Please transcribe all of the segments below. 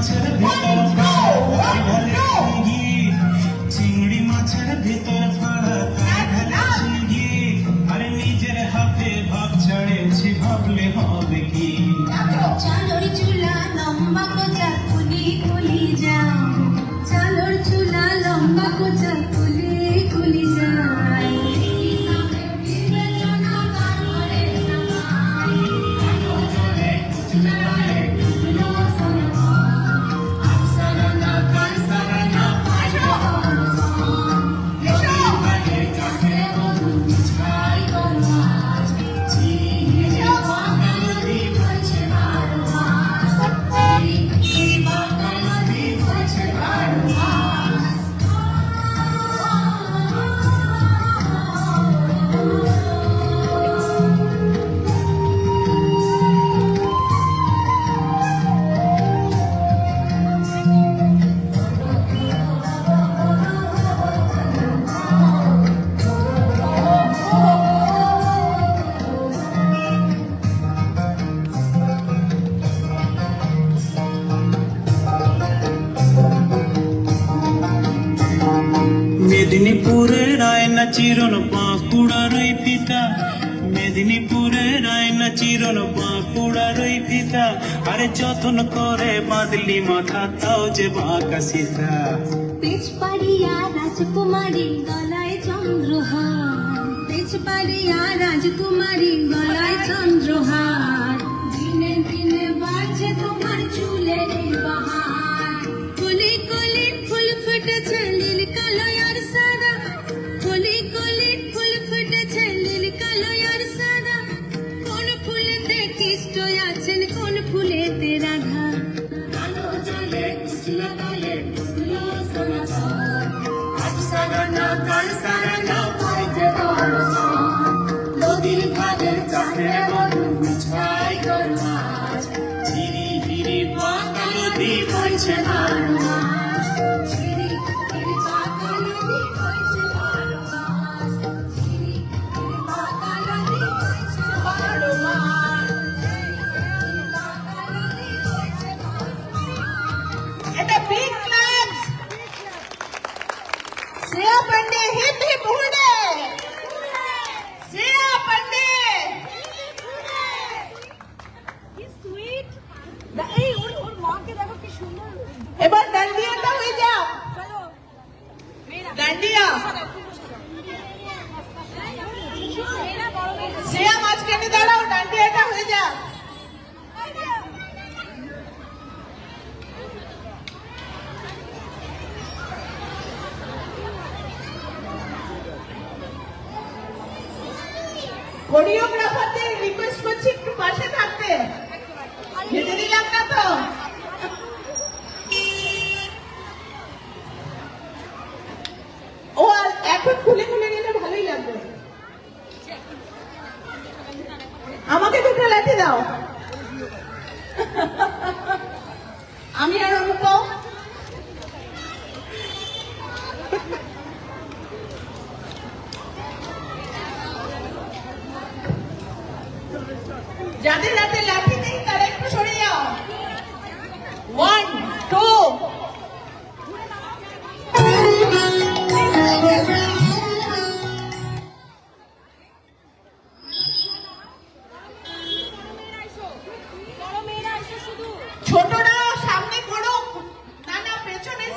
মাছের ভিতর চিংড়ি মাছের ভিতর ফাড়া চিংড়ি আরে নিজের হাতে ভাব ছাড়েছি ভাবলে হবে কি চালোর চুলা লম্বা কোচা কুলি কুলি যাও চালোর চুলা লম্বা কোচা কুলি কুলি যায় মেদিনীপুরের আয়না চিরন বাঁকুড়ার ওই পিতা মেদিনীপুরের আয়না চিরন বাঁকুড়ার ওই পিতা আরে যতন করে বাঁধলি মাথা তাও যে বাঁকা সীতা পেচ পাড়িয়া রাজকুমারী গলায় চন্দ্রহার পেচ পাড়িয়া রাজকুমারী গলায় চন্দ্রহার দিনে দিনে বাড়ছে তোমার চুলের বাহার কলি কলি ফুল ফুটেছে নীল কালো আর সাদা কলি কলি ফুল ফুটেছে নীল কালো আর সাদা কোন ফুলেতে কৃষ্ণ আছেন কোন ফুলেতে রাধা কালো জলে কুচলা কালে কুচলো সমাচার আজ সারানা কাল সারানা পাইতে দর্শন নদীর ঘাটের চাষের বধু বিছাই করমাছ ধীরে ধীরে বাঁকা নদী বইছে বারো মাস ঝিরি ঝিরি বাঁকা নদী বইছে বারো মাস ঝিরি ঝিরি বাঁকা নদী বইছে বারো মাস বাঁকা নদী বইছে বারো মাস এটা big class Shreya Pandey hip hip hooray Shreya Pandey এবার ডান্ডিয়াটা হয়ে যাও ডান্ডিয়া শ্রেয়া মাঝখানে দাঁড়াও ডান্ডিয়াটা হয়ে যাও কোরিওগ্রাফারদের রিকোয়েস্ট করছি একটু পাশে থাকতে হেঁটে দিলাম না তো ও আর এখন খুলে খুলে গেলে ভালোই লাগবে আমাকে দুটো লাঠি দাও আমি আর অনুপম যাদের হাতে লাঠি নেই তারা একটু সরে যাও 1 2 ছোটরা সামনে করুক না না পেছনে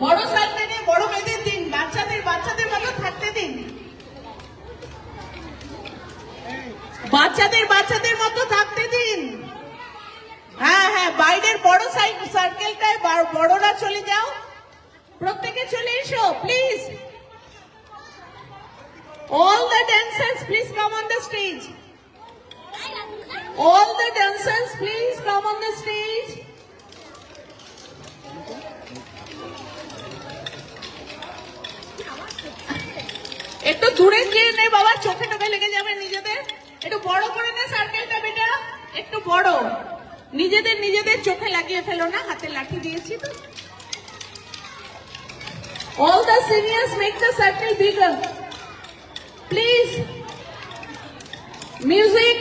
বড় সামনে বড় মেয়েদের দিন বাচ্চাদের মতো থাকতে দিন বাচ্চাদের মতো থাকতে দিন হ্যাঁ হ্যাঁ বাইরের বড় সার্কেলটায় বড়রা চলে যাও প্রত্যেকে চলে এসো please all the dancers please come on the stage all the dancers please come on the stage একটু দূরে গিয়ে নে বাবা চোখে টোকে লেগে যাবে নিজেদের একটু বড় করে নে সার্কেলটা বেটা একটু বড় নিজেদের চোখে লাগিয়ে ফেলো না হাতে লাঠি দিয়েছি তো all the seniors make the circle bigger please music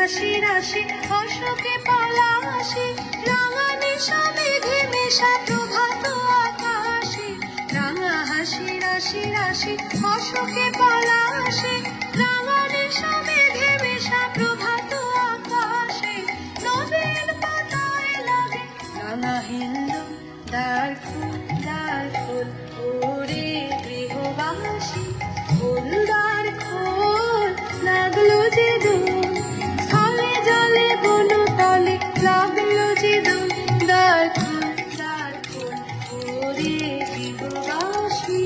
রাশি রাশি অশোকে পলাশে রাঙা নিশা মেঘে মেশা প্রভাত আকাশে রাঙা হাসি রাশি রাশি অশোকে পলাশে রাঙা নিশা মেঘে মেশা প্রভাত আকাশে নবীন পাতায় লাগে রাঙা হিন্দু দ্বার ফুল ওরে গৃহবাসী ফুলদার খোল লাগলো যে দোল স্থলে জলে বন তলে লাগলো যে দোল দ্বার খোল ওরে গৃহবাসী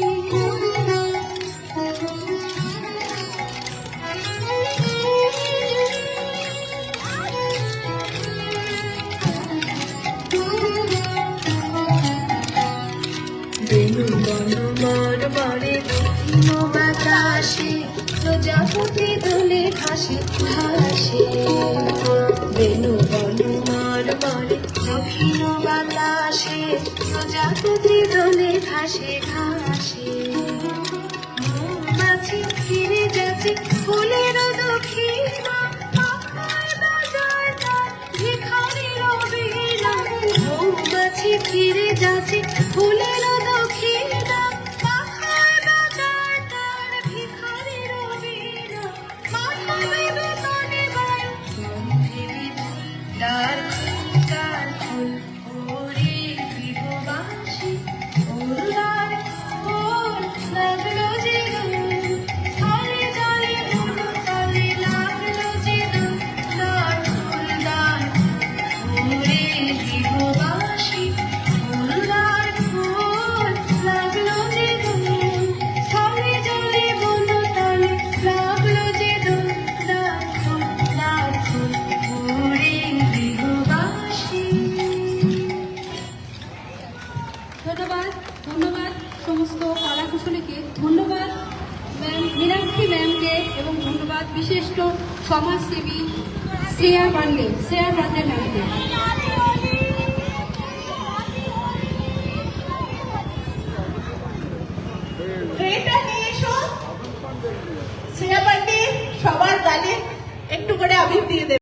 বেনু বনমর বরে দক্ষিণ বাতাসে প্রজাপতি দোলে ভাসে ভাসে বেনু বনমর বরে দক্ষিণ বাতাসে প্রজাপতি দোলে ভাসে ভাসে মৌমাছি ফিরে যাচ্ছে ফুলের দক্ষিণা পাখায় বাজায় তার ভিখারির বীণা মৌমাছি ফিরে যাচ্ছে ফুলের দক্ষিণা পাখায় বাজায় তার ভিখারির বীণা মাথা বেদনে বাই গম্ভীর তার ফুল ওরে গৃহবাসী ফুলদার ফুল লাগলো যে দোল স্থলে জলে বন তলে লাগলো যে দোল দ্বার ওরে গৃহবাসী ফুলদার ফুল লাগলো যে দোল স্থলে জলে বন তলে লাগলো যে দোল দ্বার ওরে গৃহবাসী। ধন্যবাদ ধন্যবাদ সমস্ত কলা কুশলীকে, ধন্যবাদ ম্যাম মীনাক্ষী ম্যামকে এবং ধন্যবাদ বিশিষ্ট সমাজসেবী শ্রেয়া পান্ডে ম্যামকে। ট্রেটা নিয়ে এসো শ্রেয়া পান্ডে সবার গালে একটু করে আবির দিয়ে দেবে।